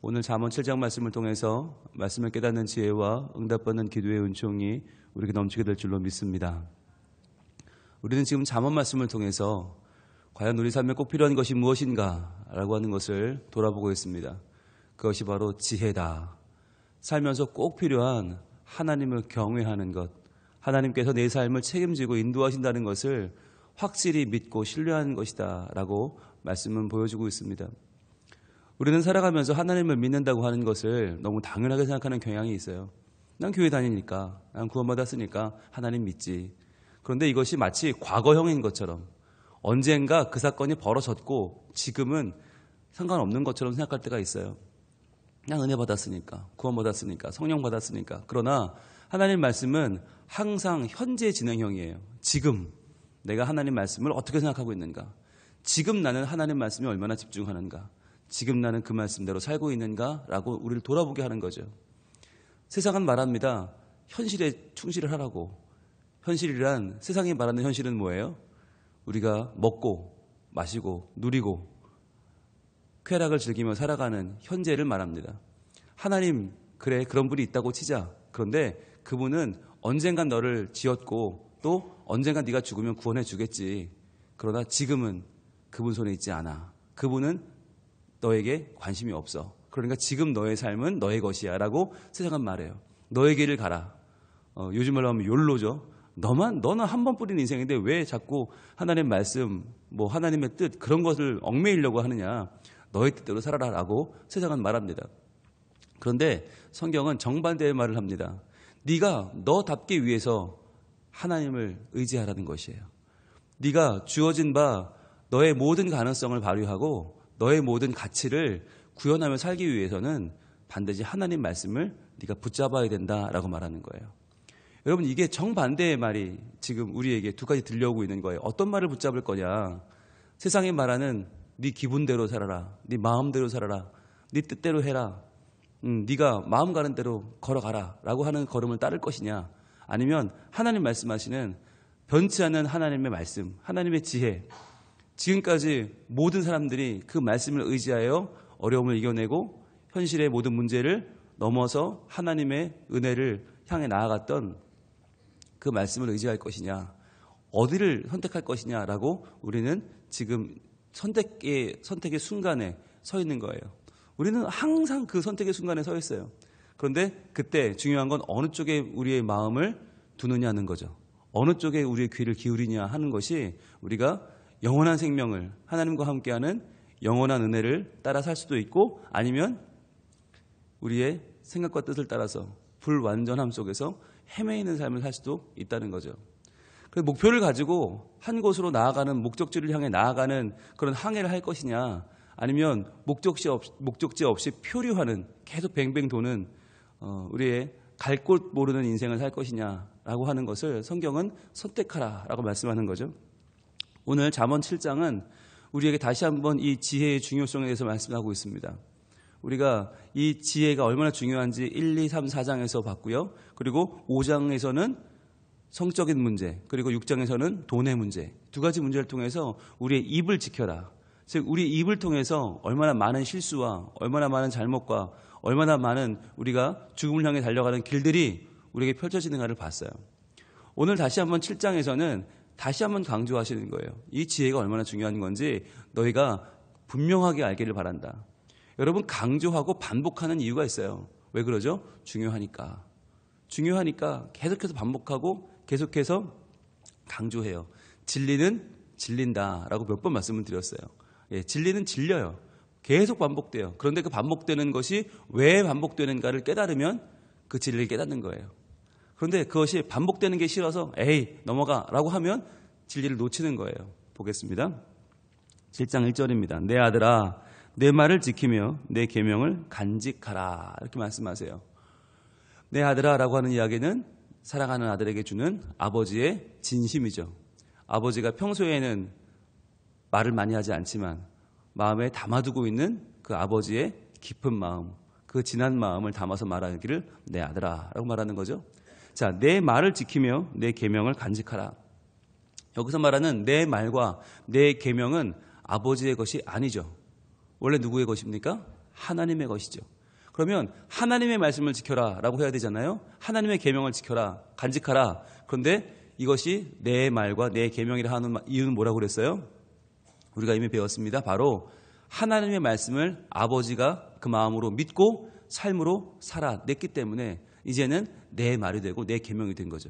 오늘 잠언 7장 말씀을 통해서 말씀을 깨닫는 지혜와 응답받는 기도의 은총이 우리에게 넘치게 될 줄로 믿습니다. 우리는 지금 잠언 말씀을 통해서 과연 우리 삶에 꼭 필요한 것이 무엇인가 라고 하는 것을 돌아보고 있습니다. 그것이 바로 지혜다. 살면서 꼭 필요한 하나님을 경외하는 것, 하나님께서 내 삶을 책임지고 인도하신다는 것을 확실히 믿고 신뢰하는 것이다 라고 말씀은 보여주고 있습니다. 우리는 살아가면서 하나님을 믿는다고 하는 것을 너무 당연하게 생각하는 경향이 있어요. 난 교회 다니니까, 난 구원받았으니까 하나님 믿지. 그런데 이것이 마치 과거형인 것처럼 언젠가 그 사건이 벌어졌고 지금은 상관없는 것처럼 생각할 때가 있어요. 그냥 은혜 받았으니까, 구원 받았으니까, 성령 받았으니까. 그러나 하나님 말씀은 항상 현재 진행형이에요. 지금 내가 하나님 말씀을 어떻게 생각하고 있는가? 지금 나는 하나님 말씀에 얼마나 집중하는가? 지금 나는 그 말씀대로 살고 있는가? 라고 우리를 돌아보게 하는 거죠. 세상은 말합니다. 현실에 충실을 하라고. 현실이란, 세상이 말하는 현실은 뭐예요? 우리가 먹고 마시고 누리고 쾌락을 즐기며 살아가는 현재를 말합니다. 하나님, 그래, 그런 분이 있다고 치자. 그런데 그분은 언젠간 너를 지었고 또 언젠간 네가 죽으면 구원해 주겠지. 그러나 지금은 그분 손에 있지 않아. 그분은 너에게 관심이 없어. 그러니까 지금 너의 삶은 너의 것이야 라고 세상은 말해요. 너의 길을 가라. 요즘 말로 하면 욜로죠. 너는 한 번 뿌린 인생인데 왜 자꾸 하나님 말씀, 하나님의 뜻 그런 것을 얽매이려고 하느냐. 너의 뜻대로 살아라 라고 세상은 말합니다. 그런데 성경은 정반대의 말을 합니다. 네가 너답기 위해서 하나님을 의지하라는 것이에요. 네가 주어진 바 너의 모든 가능성을 발휘하고 너의 모든 가치를 구현하며 살기 위해서는 반드시 하나님 말씀을 네가 붙잡아야 된다라고 말하는 거예요. 여러분, 이게 정반대의 말이 지금 우리에게 두 가지 들려오고 있는 거예요. 어떤 말을 붙잡을 거냐? 세상이 말하는 네 기분대로 살아라, 네 마음대로 살아라, 네 뜻대로 해라, 네가 마음 가는 대로 걸어가라 라고 하는 걸음을 따를 것이냐? 아니면 하나님 말씀하시는 변치 않는 하나님의 말씀, 하나님의 지혜, 지금까지 모든 사람들이 그 말씀을 의지하여 어려움을 이겨내고 현실의 모든 문제를 넘어서 하나님의 은혜를 향해 나아갔던 그 말씀을 의지할 것이냐, 어디를 선택할 것이냐라고 우리는 지금 선택의 순간에 서 있는 거예요. 우리는 항상 그 선택의 순간에 서 있어요. 그런데 그때 중요한 건 어느 쪽에 우리의 마음을 두느냐는 거죠. 어느 쪽에 우리의 귀를 기울이냐 하는 것이 우리가 영원한 생명을, 하나님과 함께하는 영원한 은혜를 따라 살 수도 있고 아니면 우리의 생각과 뜻을 따라서 불완전함 속에서 헤매이는 삶을 살 수도 있다는 거죠. 그래서 목표를 가지고 한 곳으로 나아가는, 목적지를 향해 나아가는 그런 항해를 할 것이냐, 아니면 목적지 없이 표류하는, 계속 뱅뱅 도는 우리의 갈 곳 모르는 인생을 살 것이냐라고 하는 것을 성경은 선택하라라고 말씀하는 거죠. 오늘 잠언 7장은 우리에게 다시 한번 이 지혜의 중요성에 대해서 말씀하고 있습니다. 우리가 이 지혜가 얼마나 중요한지 1, 2, 3, 4장에서 봤고요. 그리고 5장에서는 성적인 문제, 그리고 6장에서는 돈의 문제, 두 가지 문제를 통해서 우리의 입을 지켜라. 즉 우리 입을 통해서 얼마나 많은 실수와 얼마나 많은 잘못과 얼마나 많은 우리가 죽음을 향해 달려가는 길들이 우리에게 펼쳐지는가를 봤어요. 오늘 다시 한번 7장에서는 다시 한번 강조하시는 거예요. 이 지혜가 얼마나 중요한 건지 너희가 분명하게 알기를 바란다. 여러분, 강조하고 반복하는 이유가 있어요. 왜 그러죠? 중요하니까 계속해서 반복하고 계속해서 강조해요. 진리는 질린다라고 몇 번 말씀을 드렸어요. 진리는 질려요. 계속 반복돼요. 그런데 그 반복되는 것이 왜 반복되는가를 깨달으면 그 진리를 깨닫는 거예요. 그런데 그것이 반복되는 게 싫어서 에이 넘어가 라고 하면 진리를 놓치는 거예요. 보겠습니다. 7장 1절입니다. 내 아들아 내 말을 지키며 내 계명을 간직하라 이렇게 말씀하세요. 내 아들아 라고 하는 이야기는 사랑하는 아들에게 주는 아버지의 진심이죠. 아버지가 평소에는 말을 많이 하지 않지만 마음에 담아두고 있는 그 아버지의 깊은 마음, 그 진한 마음을 담아서 말하기를 내 아들아 라고 말하는 거죠. 자, 내 말을 지키며 내 계명을 간직하라. 여기서 말하는 내 말과 내 계명은 아버지의 것이 아니죠. 원래 누구의 것입니까? 하나님의 것이죠. 그러면 하나님의 말씀을 지켜라 라고 해야 되잖아요. 하나님의 계명을 지켜라, 간직하라. 그런데 이것이 내 말과 내 계명이라 하는 이유는 뭐라고 그랬어요? 우리가 이미 배웠습니다. 바로 하나님의 말씀을 아버지가 그 마음으로 믿고 삶으로 살아냈기 때문에 이제는 내 말이 되고 내 계명이 된 거죠.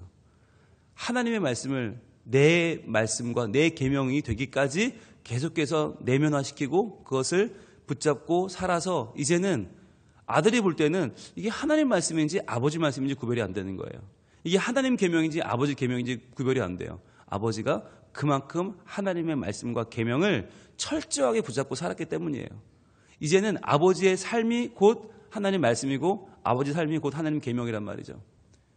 하나님의 말씀을 내 말씀과 내 계명이 되기까지 계속해서 내면화시키고 그것을 붙잡고 살아서 이제는 아들이 볼 때는 이게 하나님 말씀인지 아버지 말씀인지 구별이 안 되는 거예요. 이게 하나님 계명인지 아버지 계명인지 구별이 안 돼요. 아버지가 그만큼 하나님의 말씀과 계명을 철저하게 붙잡고 살았기 때문이에요. 이제는 아버지의 삶이 곧 하나님 말씀이고 아버지 삶이 곧 하나님 계명이란 말이죠.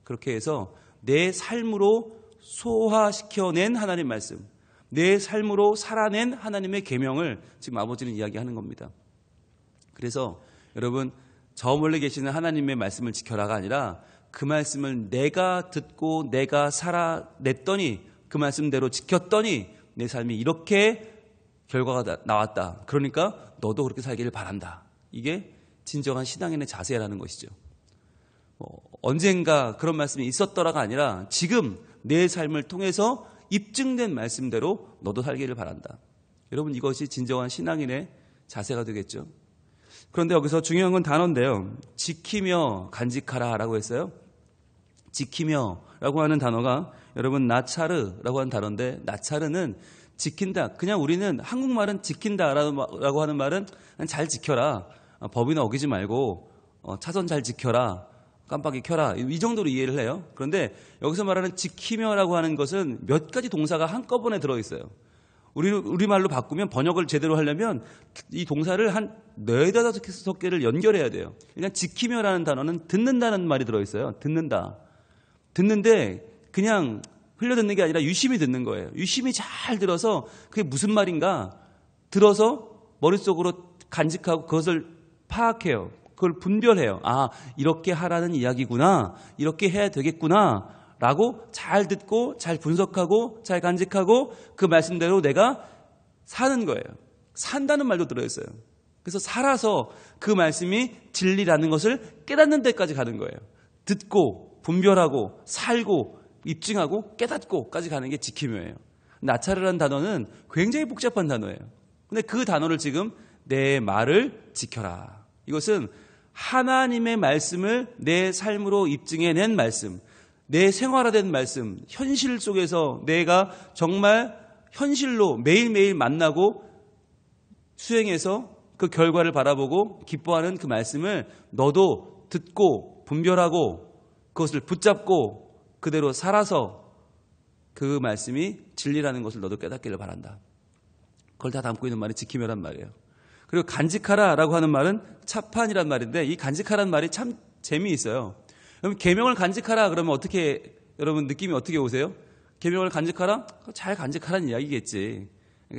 그렇게 해서 내 삶으로 소화시켜낸 하나님 말씀, 내 삶으로 살아낸 하나님의 계명을 지금 아버지는 이야기하는 겁니다. 그래서 여러분, 저 멀리 계시는 하나님의 말씀을 지켜라가 아니라 그 말씀을 내가 듣고 내가 살아냈더니 그 말씀대로 지켰더니 내 삶이 이렇게 결과가 나왔다. 그러니까 너도 그렇게 살기를 바란다. 이게 진정한 신앙인의 자세라는 것이죠. 언젠가 그런 말씀이 있었더라가 아니라 지금 내 삶을 통해서 입증된 말씀대로 너도 살기를 바란다. 여러분, 이것이 진정한 신앙인의 자세가 되겠죠. 그런데 여기서 중요한 건 단어인데요. 지키며 간직하라라고 했어요. 지키며라고 하는 단어가 여러분 나차르라고 하는 단어인데, 나차르는 지킨다. 그냥 우리는 한국말은 지킨다라고 하는 말은 잘 지켜라, 법이나 어기지 말고 차선 잘 지켜라, 깜빡이 켜라, 이 정도로 이해를 해요. 그런데 여기서 말하는 지키며라고 하는 것은 몇 가지 동사가 한꺼번에 들어있어요. 우리말로 바꾸면, 번역을 제대로 하려면 이 동사를 한 4-5개를 연결해야 돼요. 일단 지키며라는 단어는 듣는다는 말이 들어있어요. 듣는다. 듣는데 그냥 흘려듣는 게 아니라 유심히 듣는 거예요. 유심히 잘 들어서 그게 무슨 말인가 들어서 머릿속으로 간직하고 그것을 파악해요. 그걸 분별해요. 아, 이렇게 하라는 이야기구나, 이렇게 해야 되겠구나 라고 잘 듣고 잘 분석하고 잘 간직하고 그 말씀대로 내가 사는 거예요. 산다는 말도 들어있어요. 그래서 살아서 그 말씀이 진리라는 것을 깨닫는 데까지 가는 거예요. 듣고 분별하고 살고 입증하고 깨닫고까지 가는 게 지키며예요. 나차르라는 단어는 굉장히 복잡한 단어예요. 근데 그 단어를 지금 내 말을 지켜라. 이것은 하나님의 말씀을 내 삶으로 입증해낸 말씀, 내 생활화된 말씀, 현실 속에서 내가 정말 현실로 매일매일 만나고 수행해서 그 결과를 바라보고 기뻐하는 그 말씀을 너도 듣고 분별하고 그것을 붙잡고 그대로 살아서 그 말씀이 진리라는 것을 너도 깨닫기를 바란다. 그걸 다 담고 있는 말이 지키며란 말이에요. 그리고 간직하라라고 하는 말은 차판이란 말인데, 이 간직하라는 말이 참 재미있어요. 그럼 계명을 간직하라 그러면 어떻게, 여러분 느낌이 어떻게 오세요? 계명을 간직하라? 잘 간직하라는 이야기겠지.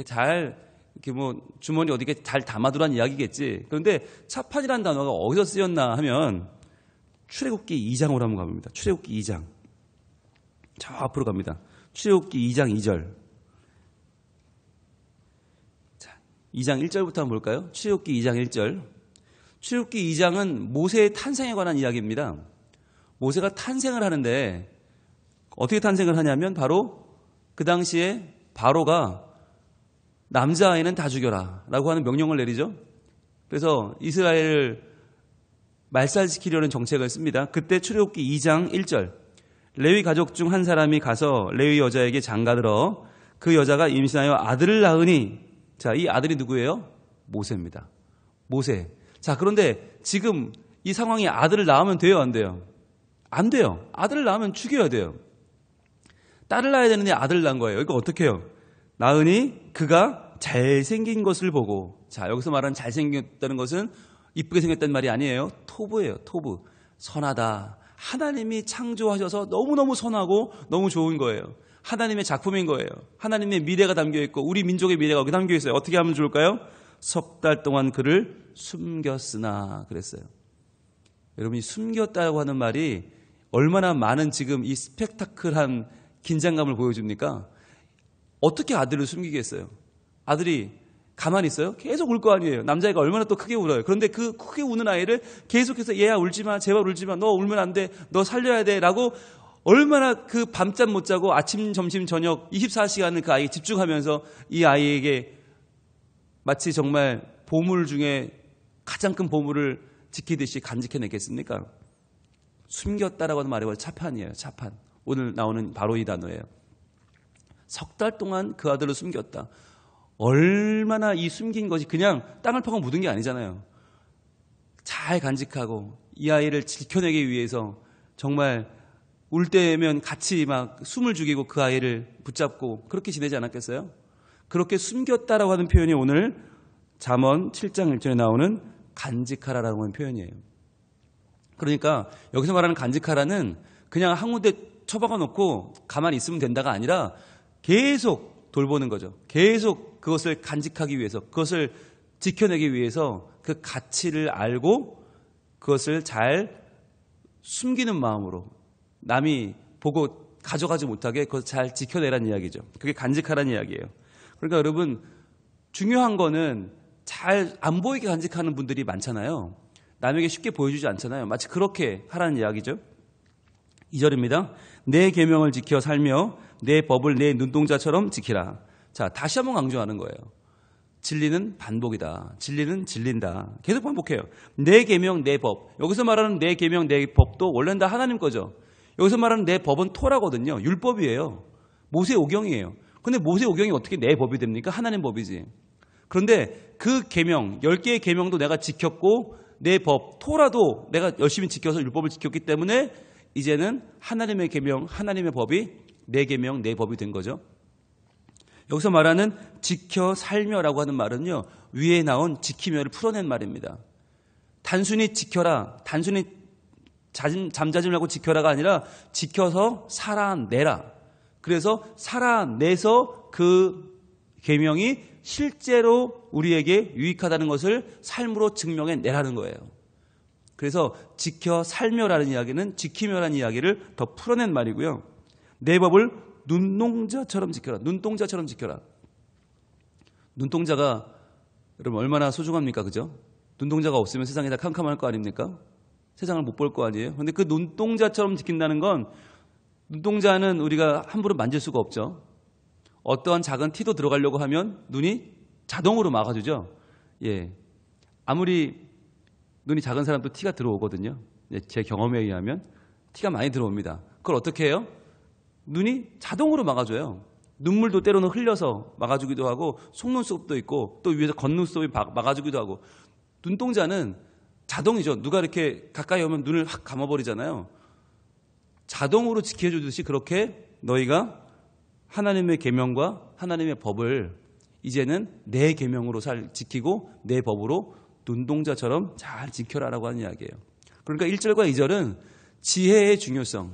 잘 이렇게 뭐 주머니 어디에 잘 담아두라는 이야기겠지. 그런데 차판이라는 단어가 어디서 쓰였나 하면 출애굽기 2장으로 한번 가봅니다. 출애굽기 2장. 저 앞으로 갑니다. 출애굽기 2장 2절. 자, 2장 1절부터 한번 볼까요? 출애굽기 2장 1절. 출애굽기 2장은 모세의 탄생에 관한 이야기입니다. 모세가 탄생을 하는데 어떻게 탄생을 하냐면 바로 그 당시에 바로가 남자아이는 다 죽여라 라고 하는 명령을 내리죠. 그래서 이스라엘을 말살시키려는 정책을 씁니다. 그때 출애굽기 2장 1절, 레위 가족 중 한 사람이 가서 레위 여자에게 장가들어 그 여자가 임신하여 아들을 낳으니, 자, 이 아들이 누구예요? 모세입니다. 모세. 자, 그런데 지금 이 상황이 아들을 낳으면 돼요, 안 돼요? 안 돼요. 아들을 낳으면 죽여야 돼요. 딸을 낳아야 되는데 아들을 낳은 거예요. 이거 어떻게 해요? 낳으니 그가 잘생긴 것을 보고, 자, 여기서 말하는 잘생겼다는 것은 이쁘게 생겼다는 말이 아니에요. 토부예요. 토부. 선하다. 하나님이 창조하셔서 너무너무 선하고 너무 좋은 거예요. 하나님의 작품인 거예요. 하나님의 미래가 담겨있고 우리 민족의 미래가 여기 담겨있어요. 어떻게 하면 좋을까요? 10달 동안 그를 숨겼으나 그랬어요. 여러분이 숨겼다고 하는 말이 얼마나 많은 지금 이 스펙타클한 긴장감을 보여줍니까? 어떻게 아들을 숨기겠어요? 아들이 가만히 있어요? 계속 울 거 아니에요. 남자애가 얼마나 또 크게 울어요. 그런데 그 크게 우는 아이를 계속해서 얘야 울지 마, 제발 울지 마, 너 울면 안 돼, 너 살려야 돼 라고 얼마나 그 밤잠 못 자고 아침, 점심, 저녁 24시간을 그 아이에 집중하면서 이 아이에게 마치 정말 보물 중에 가장 큰 보물을 지키듯이 간직해냈겠습니까? 숨겼다라고 하는 말이 차판이에요. 차판. 오늘 나오는 바로 이 단어예요. 석 달 동안 그 아들을 숨겼다. 얼마나 이 숨긴 것이 그냥 땅을 파고 묻은 게 아니잖아요. 잘 간직하고 이 아이를 지켜내기 위해서 정말 울 때면 같이 막 숨을 죽이고 그 아이를 붙잡고 그렇게 지내지 않았겠어요? 그렇게 숨겼다라고 하는 표현이 오늘 잠언 7장 1절에 나오는 간직하라라고 하는 표현이에요. 그러니까 여기서 말하는 간직하라는 그냥 한 군데 처박아 놓고 가만히 있으면 된다가 아니라 계속 돌보는 거죠. 계속 그것을 간직하기 위해서, 그것을 지켜내기 위해서 그 가치를 알고 그것을 잘 숨기는 마음으로 남이 보고 가져가지 못하게 그것을 잘 지켜내라는 이야기죠. 그게 간직하라는 이야기예요. 그러니까 여러분 중요한 거는 잘 안 보이게 간직하는 분들이 많잖아요. 남에게 쉽게 보여주지 않잖아요. 마치 그렇게 하라는 이야기죠. 2절입니다. 내 계명을 지켜 살며 내 법을 내 눈동자처럼 지키라. 자, 다시 한번 강조하는 거예요. 진리는 반복이다. 진리는 진린다. 계속 반복해요. 내 계명, 내 법. 여기서 말하는 내 계명, 내 법도 원래는 다 하나님 거죠. 여기서 말하는 내 법은 토라거든요. 율법이에요. 모세 오경이에요. 근데 모세 오경이 어떻게 내 법이 됩니까? 하나님 법이지. 그런데 그 계명, 10개의 계명도 내가 지켰고 내 법, 토라도 내가 열심히 지켜서 율법을 지켰기 때문에 이제는 하나님의 계명, 하나님의 법이 내 계명, 내 법이 된 거죠. 여기서 말하는 지켜 살며라고 하는 말은요, 위에 나온 지키며를 풀어낸 말입니다. 단순히 지켜라, 단순히 잠자짐을 하고 지켜라가 아니라 지켜서 살아내라. 그래서 살아내서 그 계명이 실제로 우리에게 유익하다는 것을 삶으로 증명해내라는 거예요. 그래서 지켜 살며라는 이야기는 지키며라는 이야기를 더 풀어낸 말이고요. 내 법을 눈동자처럼 지켜라. 눈동자처럼 지켜라. 눈동자가 여러분 얼마나 소중합니까? 그죠? 눈동자가 없으면 세상이 다 캄캄할 거 아닙니까? 세상을 못 볼 거 아니에요? 그런데 그 눈동자처럼 지킨다는 건 눈동자는 우리가 함부로 만질 수가 없죠. 어떠한 작은 티도 들어가려고 하면 눈이 자동으로 막아주죠. 예, 아무리 눈이 작은 사람도 티가 들어오거든요. 제 경험에 의하면 티가 많이 들어옵니다. 그걸 어떻게 해요? 눈이 자동으로 막아줘요. 눈물도 때로는 흘려서 막아주기도 하고 속눈썹도 있고 또 위에서 겉눈썹이 막아주기도 하고 눈동자는 자동이죠. 누가 이렇게 가까이 오면 눈을 확 감아버리잖아요. 자동으로 지켜주듯이 그렇게 너희가 하나님의 계명과 하나님의 법을 이제는 내 계명으로 지키고 내 법으로 눈동자처럼 잘 지켜라라고 하는 이야기예요. 그러니까 1절과 2절은 지혜의 중요성,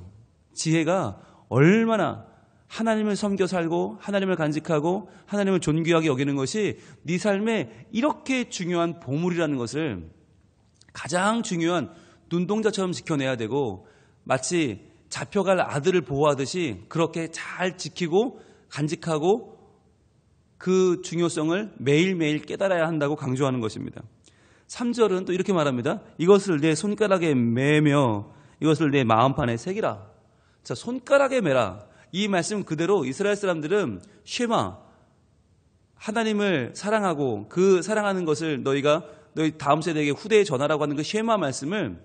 지혜가 얼마나 하나님을 섬겨 살고 하나님을 간직하고 하나님을 존귀하게 여기는 것이 네 삶에 이렇게 중요한 보물이라는 것을 가장 중요한 눈동자처럼 지켜내야 되고 마치 잡혀갈 아들을 보호하듯이 그렇게 잘 지키고 간직하고 그 중요성을 매일매일 깨달아야 한다고 강조하는 것입니다. 3절은 또 이렇게 말합니다. 이것을 내 손가락에 매며 이것을 내 마음판에 새기라. 자, 손가락에 매라. 이 말씀 그대로 이스라엘 사람들은 쉐마, 하나님을 사랑하고 그 사랑하는 것을 너희 다음 세대에게 후대에 전하라고 하는 그 쉐마 말씀을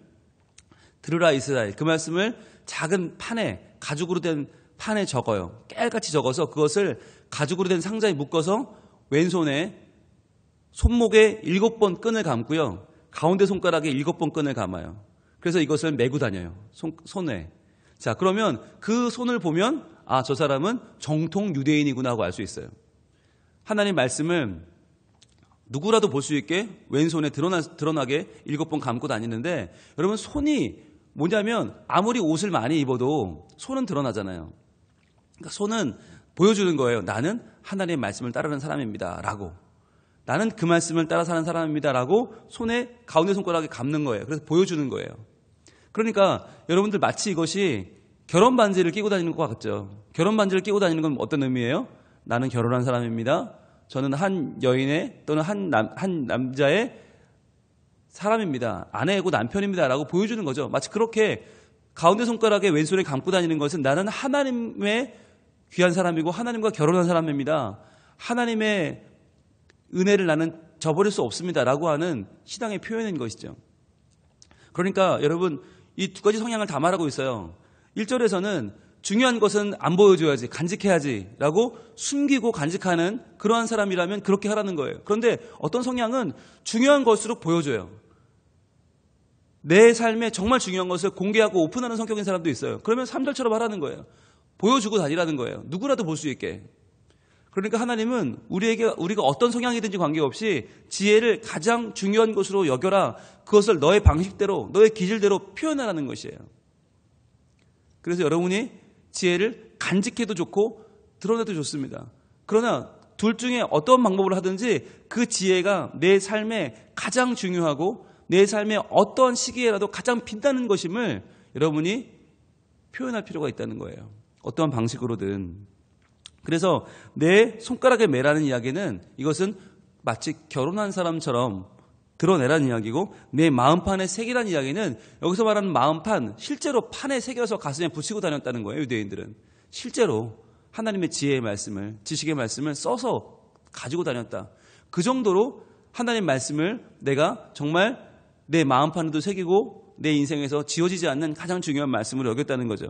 들으라 이스라엘. 그 말씀을 작은 판에, 가죽으로 된 판에 적어요. 깨알같이 적어서 그것을 가죽으로 된 상자에 묶어서 왼손에 손목에 7번 끈을 감고요. 가운데 손가락에 7번 끈을 감아요. 그래서 이것을 메고 다녀요. 손에. 자, 그러면 그 손을 보면 아, 저 사람은 정통 유대인이구나 하고 알 수 있어요. 하나님 말씀을 누구라도 볼 수 있게 왼손에 드러나게 7번 감고 다니는데 여러분 손이 뭐냐면 아무리 옷을 많이 입어도 손은 드러나잖아요. 그러니까 손은 보여주는 거예요. 나는 하나님의 말씀을 따르는 사람입니다. 라고. 나는 그 말씀을 따라 사는 사람입니다. 라고 손에 가운데 손가락에 감는 거예요. 그래서 보여주는 거예요. 그러니까 여러분들 마치 이것이 결혼 반지를 끼고 다니는 것 같죠. 결혼 반지를 끼고 다니는 건 어떤 의미예요? 나는 결혼한 사람입니다. 저는 한 여인의 또는 한 남자의 사람입니다. 아내이고 남편입니다. 라고 보여주는 거죠. 마치 그렇게 가운데 손가락에 왼손에 감고 다니는 것은 나는 하나님의 귀한 사람이고 하나님과 결혼한 사람입니다. 하나님의 은혜를 나는 저버릴 수 없습니다. 라고 하는 신앙의 표현인 것이죠. 그러니까 여러분 이 두 가지 성향을 다 말하고 있어요. 1절에서는 중요한 것은 안 보여줘야지, 간직해야지 라고 숨기고 간직하는 그러한 사람이라면 그렇게 하라는 거예요. 그런데 어떤 성향은 중요한 것으로 보여줘요. 내 삶에 정말 중요한 것을 공개하고 오픈하는 성격인 사람도 있어요. 그러면 3절처럼 하라는 거예요. 보여주고 다니라는 거예요. 누구라도 볼 수 있게. 그러니까 하나님은 우리가 어떤 성향이든지 관계없이 지혜를 가장 중요한 것으로 여겨라. 그것을 너의 방식대로, 너의 기질대로 표현하라는 것이에요. 그래서 여러분이 지혜를 간직해도 좋고 드러내도 좋습니다. 그러나 둘 중에 어떤 방법을 하든지 그 지혜가 내 삶에 가장 중요하고 내 삶의 어떤 시기에라도 가장 빛나는 것임을 여러분이 표현할 필요가 있다는 거예요. 어떠한 방식으로든. 그래서 내 손가락에 매라는 이야기는 이것은 마치 결혼한 사람처럼 드러내라는 이야기고, 내 마음판에 새기라는 이야기는 여기서 말하는 마음판, 실제로 판에 새겨서 가슴에 붙이고 다녔다는 거예요. 유대인들은 실제로 하나님의 지혜의 말씀을, 지식의 말씀을 써서 가지고 다녔다. 그 정도로 하나님의 말씀을 내가 정말 내 마음판에도 새기고 내 인생에서 지워지지 않는 가장 중요한 말씀으로 여겼다는 거죠.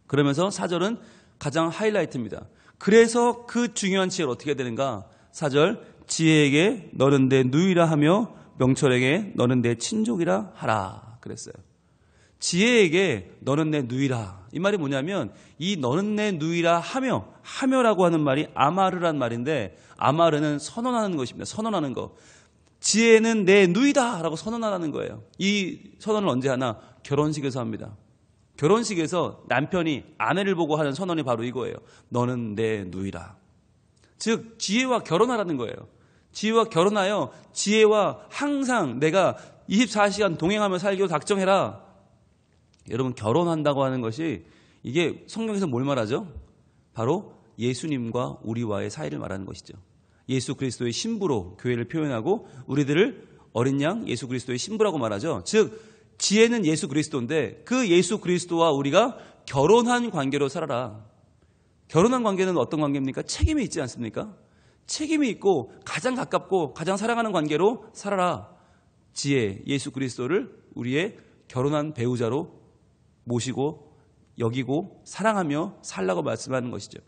그러면서 4절은 가장 하이라이트입니다. 그래서 그 중요한 지혜를 어떻게 해야 되는가? 4절, 지혜에게 너는 내 누이라 하며 명철에게 너는 내 친족이라 하라 그랬어요. 지혜에게 너는 내 누이라. 이 말이 뭐냐면 이 너는 내 누이라 하며라고 하는 말이 아마르란 말인데, 아마르는 선언하는 것입니다. 선언하는 거. 지혜는 내 누이다 라고 선언하라는 거예요. 이 선언을 언제 하나? 결혼식에서 합니다. 결혼식에서 남편이 아내를 보고 하는 선언이 바로 이거예요. 너는 내 누이라. 즉 지혜와 결혼하라는 거예요. 지혜와 결혼하여 지혜와 항상 내가 24시간 동행하며 살기로 작정해라. 여러분, 결혼한다고 하는 것이 이게 성경에서 뭘 말하죠? 바로 예수님과 우리와의 사이를 말하는 것이죠. 예수 그리스도의 신부로 교회를 표현하고 우리들을 어린 양 예수 그리스도의 신부라고 말하죠. 즉 지혜는 예수 그리스도인데 그 예수 그리스도와 우리가 결혼한 관계로 살아라. 결혼한 관계는 어떤 관계입니까? 책임이 있지 않습니까? 책임이 있고 가장 가깝고 가장 사랑하는 관계로 살아라. 지혜, 예수 그리스도를 우리의 결혼한 배우자로 모시고 여기고 사랑하며 살라고 말씀하는 것이죠.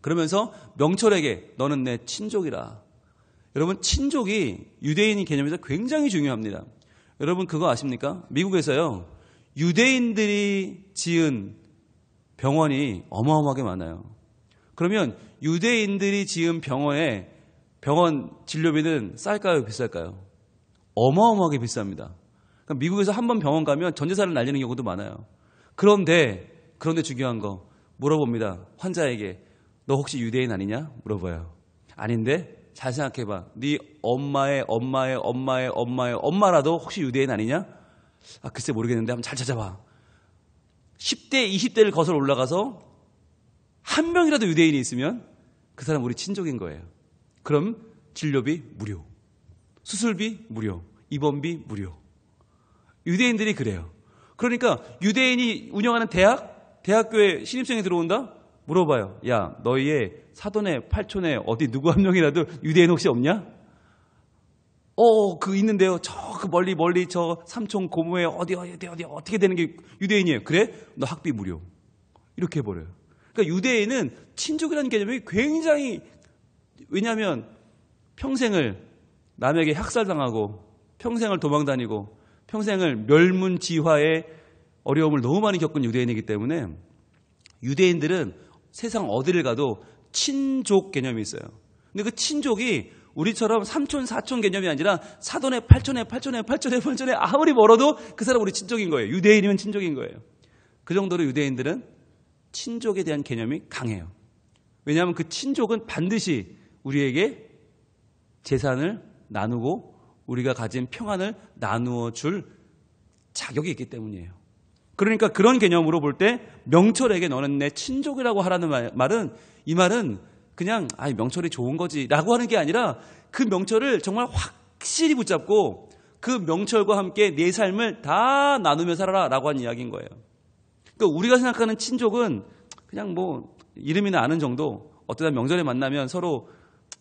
그러면서 명철에게 너는 내 친족이라. 여러분, 친족이 유대인의 개념에서 굉장히 중요합니다. 여러분 그거 아십니까? 미국에서요, 유대인들이 지은 병원이 어마어마하게 많아요. 그러면 유대인들이 지은 병원 진료비는 쌀까요? 비쌀까요? 어마어마하게 비쌉니다. 그러니까 미국에서 한 번 병원 가면 전 재산을 날리는 경우도 많아요. 그런데 중요한 거 물어봅니다. 환자에게 너 혹시 유대인 아니냐? 물어봐요. 아닌데? 잘 생각해봐. 네 엄마의 엄마라도 혹시 유대인 아니냐? 아, 글쎄 모르겠는데 한번 잘 찾아봐. 10대, 20대를 거슬러 올라가서 한 명이라도 유대인이 있으면 그 사람 우리 친족인 거예요. 그럼 진료비 무료, 수술비 무료, 입원비 무료. 유대인들이 그래요. 그러니까 유대인이 운영하는 대학교에 신입생이 들어온다? 물어봐요. 야, 너희의 사돈의 팔촌에 어디 누구 한 명이라도 유대인 혹시 없냐? 그 있는데요. 저 멀리 저 삼촌 고모에 어디 어떻게 되는 게 유대인이에요. 그래? 너 학비 무료. 이렇게 해버려요. 그러니까 유대인은 친족이라는 개념이 굉장히, 왜냐하면 평생을 남에게 학살당하고 평생을 도망다니고 평생을 멸문지화의 어려움을 너무 많이 겪은 유대인이기 때문에 유대인들은 세상 어디를 가도 친족 개념이 있어요. 근데 그 친족이 우리처럼 삼촌, 사촌 개념이 아니라 사돈의 팔촌의 아무리 멀어도 그 사람 우리 친족인 거예요. 유대인이면 친족인 거예요. 그 정도로 유대인들은 친족에 대한 개념이 강해요. 왜냐하면 그 친족은 반드시 우리에게 재산을 나누고 우리가 가진 평안을 나누어 줄 자격이 있기 때문이에요. 그러니까 그런 개념으로 볼 때 명철에게 너는 내 친족이라고 하라는 말은, 이 말은 그냥 명철이 좋은 거지 라고 하는 게 아니라 그 명철을 정말 확실히 붙잡고 그 명철과 함께 내 삶을 다 나누며 살아라 라고 하는 이야기인 거예요. 그러니까 우리가 생각하는 친족은 그냥 뭐 이름이나 아는 정도, 어떠한 명절에 만나면 서로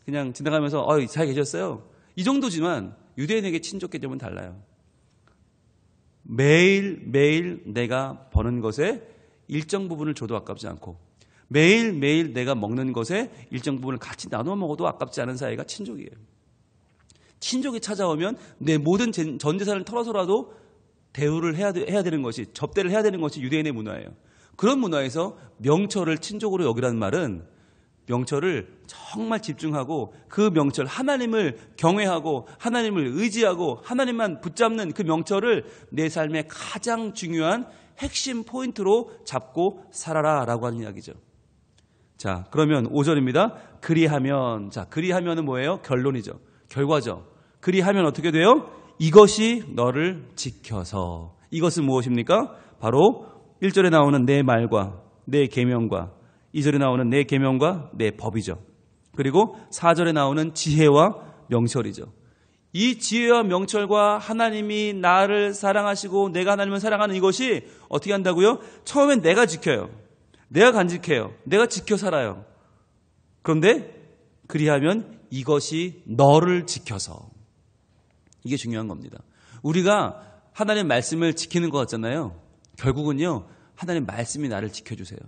그냥 지나가면서 잘 계셨어요? 이 정도지만 유대인에게 친족 개념은 달라요. 매일매일 내가 버는 것에 일정 부분을 줘도 아깝지 않고 매일매일 내가 먹는 것에 일정 부분을 같이 나눠 먹어도 아깝지 않은 사이가 친족이에요. 친족이 찾아오면 내 모든 전 재산을 털어서라도 대우를 해야 되는 것이, 접대를 해야 되는 것이 유대인의 문화예요. 그런 문화에서 명철을 친족으로 여기라는 말은 명철을 정말 집중하고 그 명철, 하나님을 경외하고 하나님을 의지하고 하나님만 붙잡는 그 명철을 내 삶의 가장 중요한 핵심 포인트로 잡고 살아라 라고 하는 이야기죠. 자, 그러면 5절입니다. 그리하면, 자, 그리하면은 뭐예요? 결론이죠. 결과죠. 그리하면 어떻게 돼요? 이것이 너를 지켜서. 이것은 무엇입니까? 바로 1절에 나오는 내 말과 내 계명과 2절에 나오는 내 계명과 내 법이죠. 그리고 4절에 나오는 지혜와 명철이죠. 이 지혜와 명철과 하나님이 나를 사랑하시고 내가 하나님을 사랑하는 이것이 어떻게 한다고요? 처음엔 내가 지켜요. 내가 간직해요. 내가 지켜 살아요. 그런데 그리하면 이것이 너를 지켜서. 이게 중요한 겁니다. 우리가 하나님의 말씀을 지키는 것 같잖아요. 결국은요, 하나님 말씀이 나를 지켜주세요.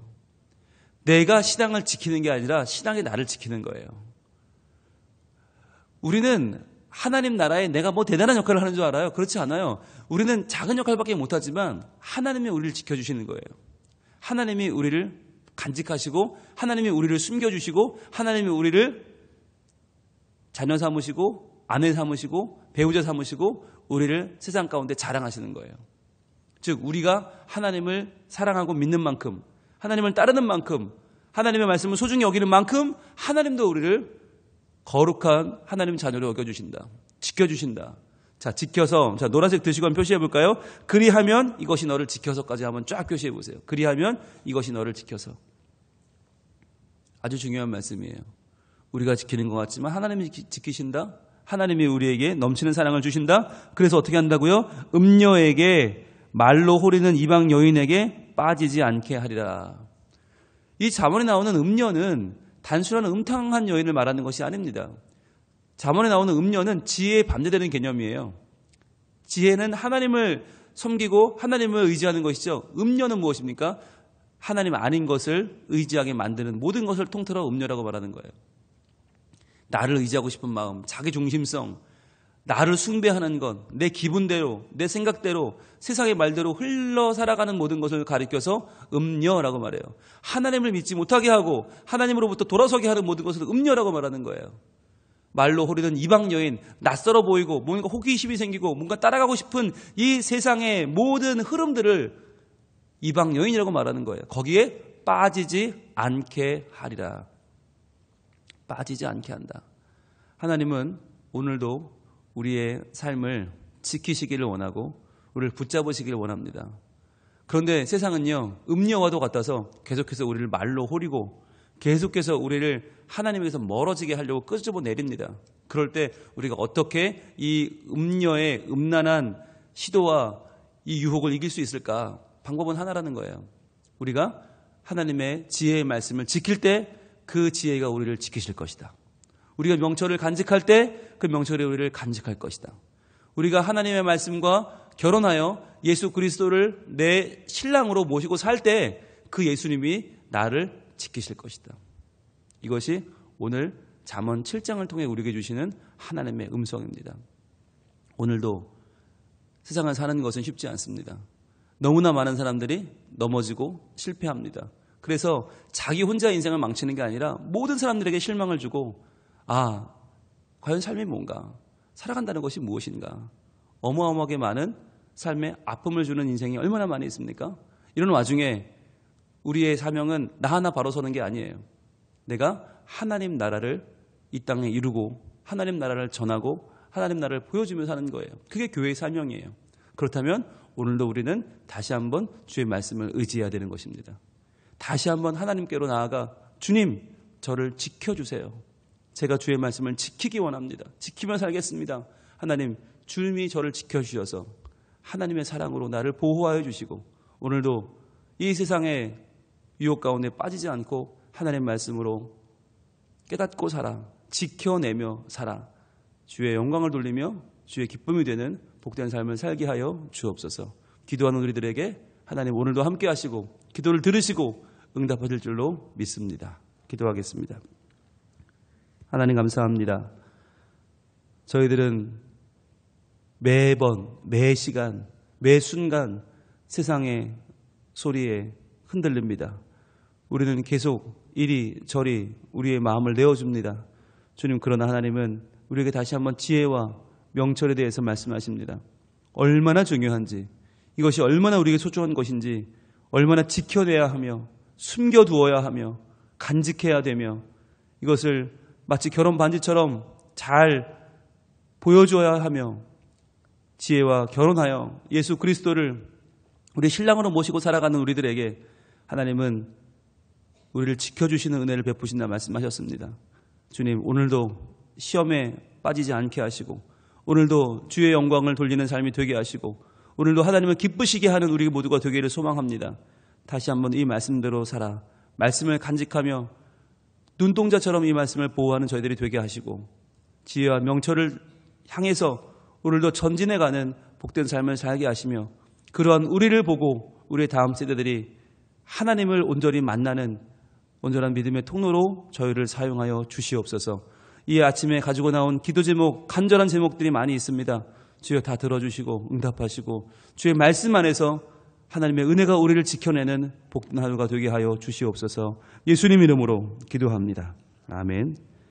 내가 신앙을 지키는 게 아니라 신앙이 나를 지키는 거예요. 우리는 하나님 나라에 내가 뭐 대단한 역할을 하는 줄 알아요? 그렇지 않아요. 우리는 작은 역할밖에 못하지만 하나님이 우리를 지켜주시는 거예요. 하나님이 우리를 간직하시고 하나님이 우리를 숨겨주시고 하나님이 우리를 자녀 삼으시고 아내 삼으시고 배우자 삼으시고 우리를 세상 가운데 자랑하시는 거예요. 즉 우리가 하나님을 사랑하고 믿는 만큼, 하나님을 따르는 만큼, 하나님의 말씀을 소중히 여기는 만큼 하나님도 우리를 거룩한 하나님 자녀로 여겨주신다. 지켜주신다. 자, 지켜서. 자, 노란색 드시고 표시해 볼까요? 그리하면 이것이 너를 지켜서까지 한번 쫙 표시해 보세요. 그리하면 이것이 너를 지켜서. 아주 중요한 말씀이에요. 우리가 지키는 것 같지만 하나님이 지키신다. 하나님이 우리에게 넘치는 사랑을 주신다. 그래서 어떻게 한다고요? 음녀에게 말로 호리는 이방 여인에게 빠지지 않게 하리라. 이 잠언에 나오는 음녀는 단순한 음탕한 여인을 말하는 것이 아닙니다. 잠언에 나오는 음녀는 지혜에 반대되는 개념이에요. 지혜는 하나님을 섬기고 하나님을 의지하는 것이죠. 음녀는 무엇입니까? 하나님 아닌 것을 의지하게 만드는 모든 것을 통틀어 음녀라고 말하는 거예요. 나를 의지하고 싶은 마음, 자기 중심성, 나를 숭배하는 것, 내 기분대로, 내 생각대로, 세상의 말대로 흘러 살아가는 모든 것을 가리켜서 음녀라고 말해요. 하나님을 믿지 못하게 하고 하나님으로부터 돌아서게 하는 모든 것을 음녀라고 말하는 거예요. 말로 호리는 이방 여인, 낯설어 보이고 뭔가 호기심이 생기고 뭔가 따라가고 싶은 이 세상의 모든 흐름들을 이방 여인이라고 말하는 거예요. 거기에 빠지지 않게 하리라. 빠지지 않게 한다. 하나님은 오늘도 우리의 삶을 지키시기를 원하고 우리를 붙잡으시기를 원합니다. 그런데 세상은요, 음녀와도 같아서 계속해서 우리를 말로 호리고 계속해서 우리를 하나님에게서 멀어지게 하려고 끄집어 내립니다. 그럴 때 우리가 어떻게 이 음녀의 음란한 시도와 이 유혹을 이길 수 있을까? 방법은 하나라는 거예요. 우리가 하나님의 지혜의 말씀을 지킬 때 그 지혜가 우리를 지키실 것이다. 우리가 명철을 간직할 때 그 명철이 우리를 간직할 것이다. 우리가 하나님의 말씀과 결혼하여 예수 그리스도를 내 신랑으로 모시고 살 때 그 예수님이 나를 지키실 것이다. 이것이 오늘 잠언 7장을 통해 우리에게 주시는 하나님의 음성입니다. 오늘도 세상을 사는 것은 쉽지 않습니다. 너무나 많은 사람들이 넘어지고 실패합니다. 그래서 자기 혼자 인생을 망치는 게 아니라 모든 사람들에게 실망을 주고 과연 삶이 뭔가? 살아간다는 것이 무엇인가? 어마어마하게 많은 삶에 아픔을 주는 인생이 얼마나 많이 있습니까? 이런 와중에 우리의 사명은 나 하나 바로 서는 게 아니에요. 내가 하나님 나라를 이 땅에 이루고 하나님 나라를 전하고 하나님 나라를 보여주며 사는 거예요. 그게 교회의 사명이에요. 그렇다면 오늘도 우리는 다시 한번 주의 말씀을 의지해야 되는 것입니다. 다시 한번 하나님께로 나아가 주님, 저를 지켜주세요. 제가 주의 말씀을 지키기 원합니다. 지키며 살겠습니다. 하나님, 주님이 저를 지켜주셔서 하나님의 사랑으로 나를 보호하여 주시고 오늘도 이 세상의 유혹 가운데 빠지지 않고 하나님의 말씀으로 깨닫고 살아, 지켜내며 살아 주의 영광을 돌리며 주의 기쁨이 되는 복된 삶을 살게 하여 주옵소서. 기도하는 우리들에게 하나님 오늘도 함께 하시고 기도를 들으시고 응답하실 줄로 믿습니다. 기도하겠습니다. 하나님 감사합니다. 저희들은 매번, 매 시간, 매 순간 세상의 소리에 흔들립니다. 우리는 계속 이리저리 우리의 마음을 내어줍니다. 주님, 그러나 하나님은 우리에게 다시 한번 지혜와 명철에 대해서 말씀하십니다. 얼마나 중요한지, 이것이 얼마나 우리에게 소중한 것인지, 얼마나 지켜내야 하며 숨겨두어야 하며 간직해야 되며 이것을 마치 결혼 반지처럼 잘 보여줘야 하며 지혜와 결혼하여 예수 그리스도를 우리 신랑으로 모시고 살아가는 우리들에게 하나님은 우리를 지켜주시는 은혜를 베푸신다 말씀하셨습니다. 주님, 오늘도 시험에 빠지지 않게 하시고 오늘도 주의 영광을 돌리는 삶이 되게 하시고 오늘도 하나님을 기쁘시게 하는 우리 모두가 되기를 소망합니다. 다시 한번 이 말씀대로 살아 말씀을 간직하며 눈동자처럼 이 말씀을 보호하는 저희들이 되게 하시고 지혜와 명철을 향해서 오늘도 전진해가는 복된 삶을 살게 하시며 그러한 우리를 보고 우리의 다음 세대들이 하나님을 온전히 만나는 온전한 믿음의 통로로 저희를 사용하여 주시옵소서. 이 아침에 가지고 나온 기도 제목, 간절한 제목들이 많이 있습니다. 주여 다 들어주시고 응답하시고 주의 말씀 안에서 하나님의 은혜가 우리를 지켜내는 복된 하루가 되게 하여 주시옵소서. 예수님 이름으로 기도합니다. 아멘.